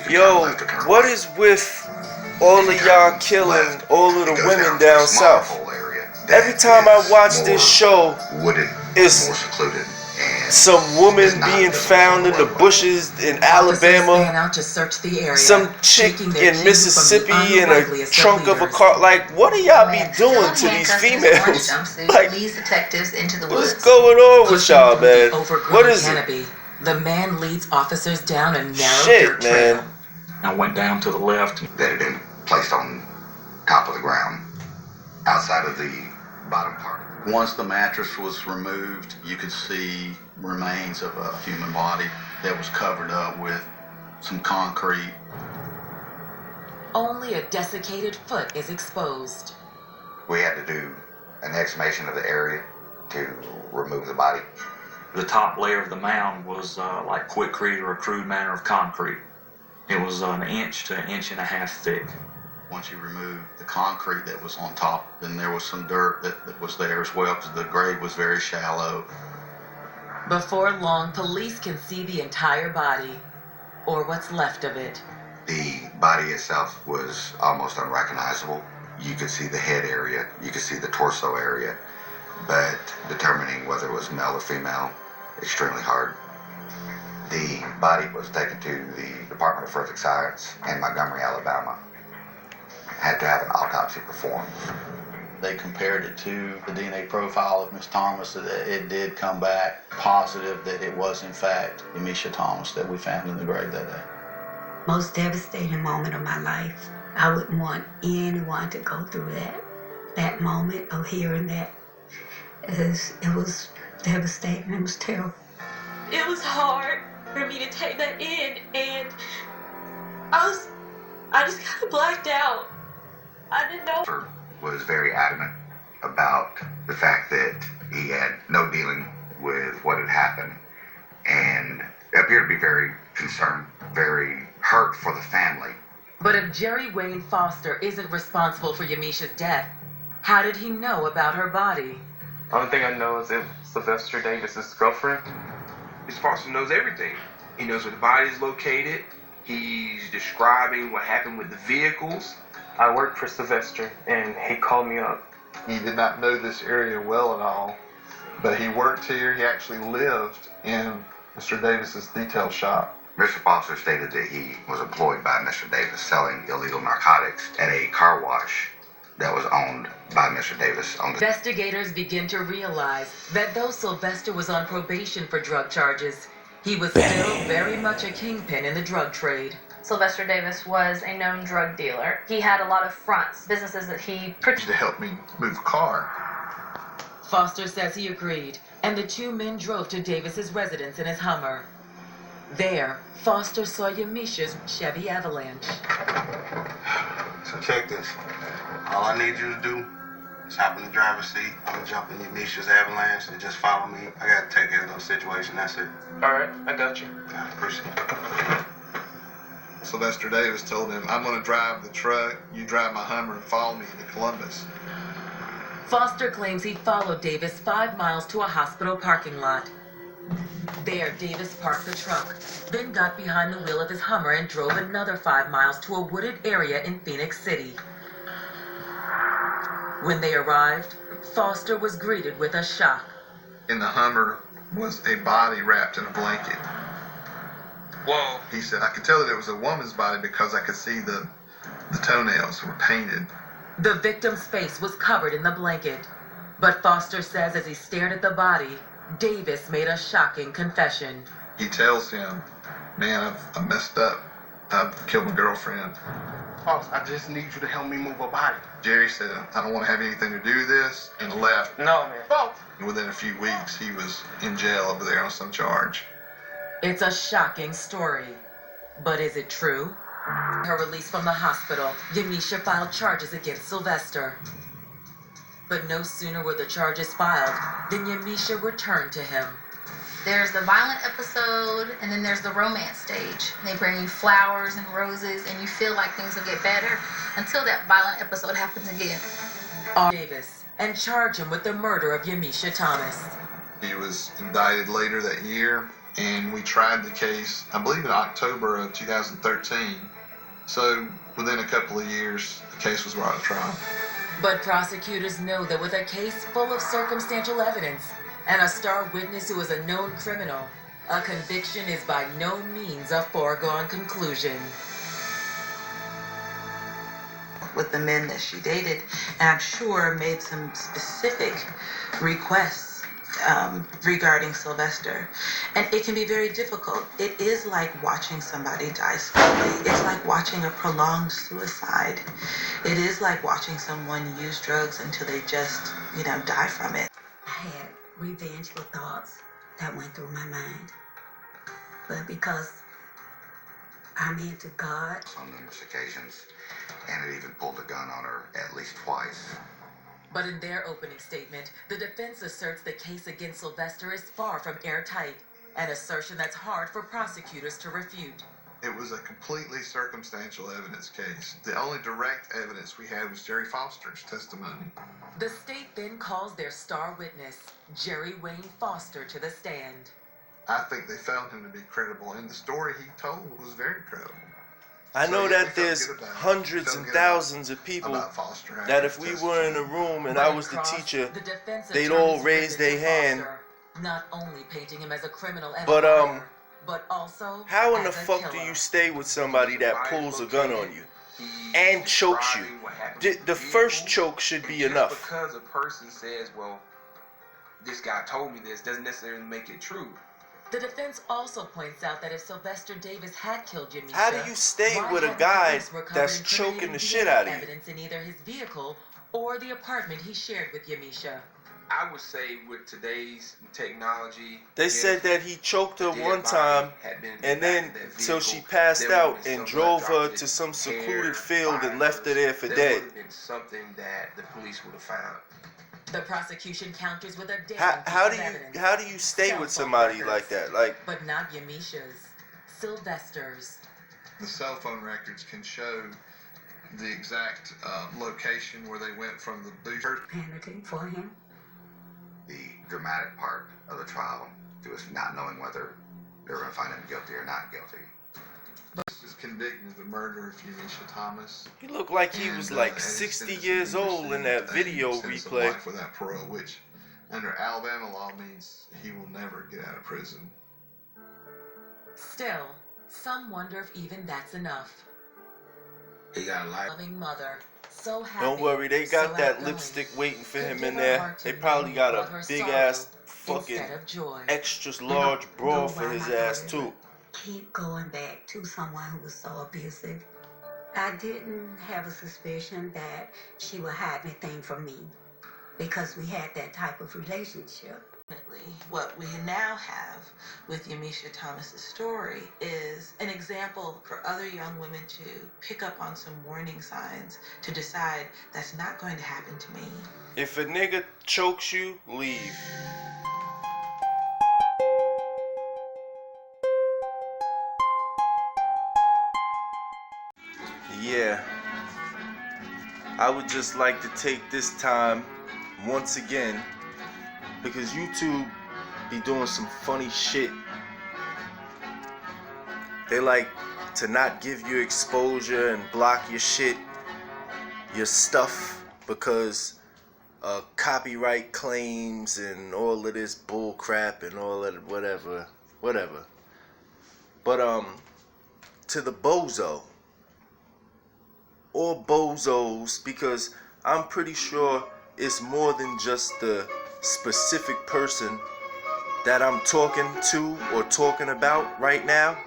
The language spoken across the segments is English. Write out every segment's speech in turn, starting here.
Yo, what is with all of y'all killing all of the women down south? Every time I watch this show, it's some woman being found in the bushes in Alabama, some chick in Mississippi in a trunk of a car. Like, what do y'all be doing to these females? Like, what's going on with y'all, man? What is it? The man leads officers down a narrow dirt trail. I went down to the left. That had been placed on top of the ground, outside of the bottom part. Once the mattress was removed, you could see remains of a human body that was covered up with some concrete. Only a desiccated foot is exposed. We had to do an exhumation of the area to remove the body. The top layer of the mound was like quickcrete or a crude manner of concrete. It was an inch to an inch and a half thick. Once you remove the concrete that was on top, then there was some dirt that was there as well, because the grave was very shallow. Before long, police can see the entire body, or what's left of it. The body itself was almost unrecognizable. You could see the head area, you could see the torso area, but determining whether it was male or female, extremely hard. The body was taken to the Department of Forensic Science in Montgomery, Alabama. Had to have an autopsy performed. They compared it to the DNA profile of Miss Thomas, so that it did come back positive that it was in fact YAMISHA Thomas that we found in the grave that day. Most devastating moment of my life. I wouldn't want anyone to go through that moment of hearing that. It was devastating. It was terrible. It was hard for me to take that in, and I just kind of blacked out. I didn't know. Was very adamant about the fact that he had no dealing with what had happened, and appeared to be very concerned, very hurt for the family. But if Jerry Wayne Foster isn't responsible for YAMISHA's death, how did he know about her body? The only thing I know is it was Sylvester Davis's girlfriend. Miss Foster knows everything. He knows where the body is located. He's describing what happened with the vehicles. I worked for Sylvester, and he called me up. He did not know this area well at all, but he worked here. He actually lived in Mr. Davis's detail shop. Mr. Foster stated that he was employed by Mr. Davis selling illegal narcotics at a car wash that was owned by Mr. Davis. Investigators begin to realize that though Sylvester was on probation for drug charges, he was still very much a kingpin in the drug trade. Sylvester Davis was a known drug dealer. He had a lot of fronts, businesses that he to help me move a car. Foster says he agreed, and the two men drove to Davis's residence in his Hummer. There, Foster saw YAMISHA's Chevy Avalanche. So check this. All I need you to do is hop in the driver's seat. I'm gonna jump in YAMISHA's Avalanche and just follow me. I gotta take care of the situation, that's it. All right, I got you. I appreciate it. Sylvester Davis told him, I'm going to drive the truck, you drive my Hummer and follow me to Columbus. Foster claims he followed Davis 5 miles to a hospital parking lot. There, Davis parked the truck, then got behind the wheel of his Hummer and drove another 5 miles to a wooded area in Phoenix City. When they arrived, Foster was greeted with a shock. In the Hummer was a body wrapped in a blanket. Whoa. He said, I could tell that it was a woman's body because I could see the toenails were painted. The victim's face was covered in the blanket, but Foster says as he stared at the body, Davis made a shocking confession. He tells him, man, I messed up. I've killed my girlfriend. Boss, I just need you to help me move a body. Jerry said, I don't want to have anything to do with this, and left. No, man. Boss. And within a few weeks, he was in jail over there on some charge. It's a shocking story, but is it true? Her release from the hospital, YAMISHA filed charges against Sylvester. But no sooner were the charges filed than YAMISHA returned to him. There's the violent episode, and then there's the romance stage. They bring you flowers and roses, and you feel like things will get better until that violent episode happens again. Davis, and charge him with the murder of YAMISHA Thomas. He was indicted later that year, and we tried the case, I believe, in October of 2013. So within a couple of years, the case was brought to trial. But prosecutors know that with a case full of circumstantial evidence and a star witness who is a known criminal, a conviction is by no means a foregone conclusion. With the men that she dated, and I'm sure made some specific requests regarding Sylvester. And it can be very difficult. It is like watching somebody die slowly. It's like watching a prolonged suicide. It is like watching someone use drugs until they just, die from it. I had revengeful thoughts that went through my mind. But because I'm into God. On numerous occasions, and it even pulled a gun on her at least twice. But in their opening statement, the defense asserts the case against Sylvester is far from airtight, an assertion that's hard for prosecutors to refute. It was a completely circumstantial evidence case. The only direct evidence we had was Jerry Foster's testimony. The state then calls their star witness, Jerry Wayne Foster, to the stand. I think they found him to be credible, and the story he told was very credible. I know that there's hundreds and thousands of people that if we were in a room and I was the teacher, they'd all raise their hand. Not only painting him as a criminal and but also how in the fuck do you stay with somebody that pulls a gun on you and chokes you? The first choke should be enough. Because a person says, well, this guy told me this, doesn't necessarily make it true. The defense also points out that if Sylvester Davis had killed YAMISHA, how do you stay with a guy that's choking the shit out of you? Evidence in either his vehicle or the apartment he shared with YAMISHA. I would say with today's technology, they said that he choked her one time and then till she passed out and drove her to some secluded field and left her there for dead. That would have been something that the police would have found. The prosecution counters with a how do you stay with somebody like that? But not YAMISHA's, Sylvester's. The cell phone records can show the exact location where they went from the booth. Panicking for him. The dramatic part of the trial was not knowing whether they were going to find him guilty or not guilty. He was convicted of the murder of YAMISHA Thomas. He looked like he was like 60 years old in that video replay. Life without parole, which under Alabama law means he will never get out of prison. Still, some wonder if even that's enough. He got a life. Loving mother, so happy. Don't worry, they got that lipstick waiting for him in there. They probably got a big ass fucking extra large bra for his ass too. Keep going back to someone who was so abusive. I didn't have a suspicion that she would hide anything from me because we had that type of relationship. What we now have with YAMISHA Thomas's story is an example for other young women to pick up on some warning signs to decide that's not going to happen to me. If a nigga chokes you, leave. Yeah, I would just like to take this time once again because YouTube be doing some funny shit. They like to not give you exposure and block your shit, your stuff, because copyright claims and all of this bull crap and all of whatever. But to the bozo or bozos, because I'm pretty sure it's more than just the specific person that I'm talking to or talking about right now.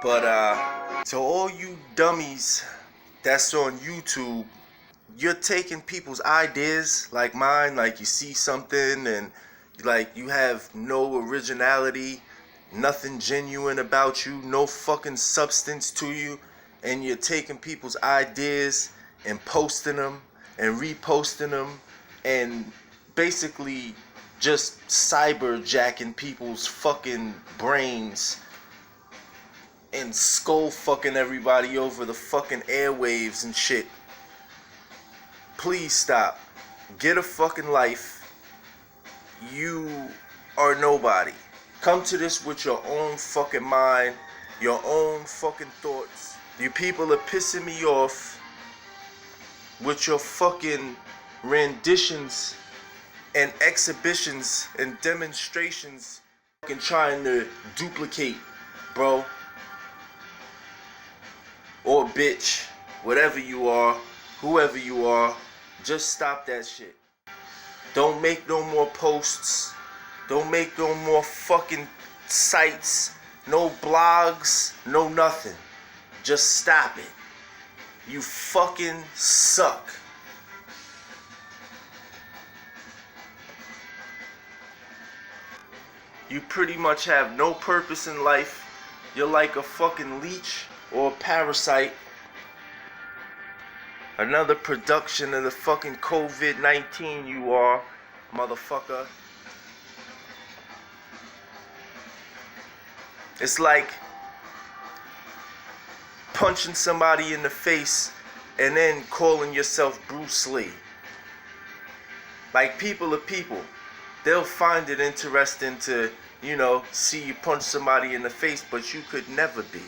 But to all you dummies that's on YouTube, you're taking people's ideas like mine, like you see something and like you have no originality, nothing genuine about you, no fucking substance to you, and you're taking people's ideas and posting them and reposting them and basically just cyberjacking people's fucking brains and skull fucking everybody over the fucking airwaves and shit. Please stop. Get a fucking life. you are nobody. Come to this with your own fucking mind, your own fucking thoughts. You people are pissing me off with your fucking renditions and exhibitions and demonstrations fucking trying to duplicate, bro. Or bitch, whatever you are, whoever you are, just stop that shit. Don't make no more posts. Don't make no more fucking sites, no blogs, no nothing. Just stop it. You fucking suck. You pretty much have no purpose in life. You're like a fucking leech or a parasite. Another production of the fucking COVID-19 you are, motherfucker. It's like punching somebody in the face and then calling yourself Bruce Lee. Like, people are people. They'll find it interesting to, you know, see you punch somebody in the face, but you could never be.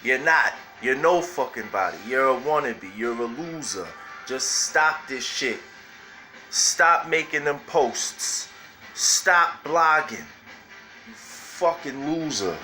You're not. You're no fucking body. You're a wannabe. You're a loser. Just stop this shit. Stop making them posts. Stop blogging. You fucking loser.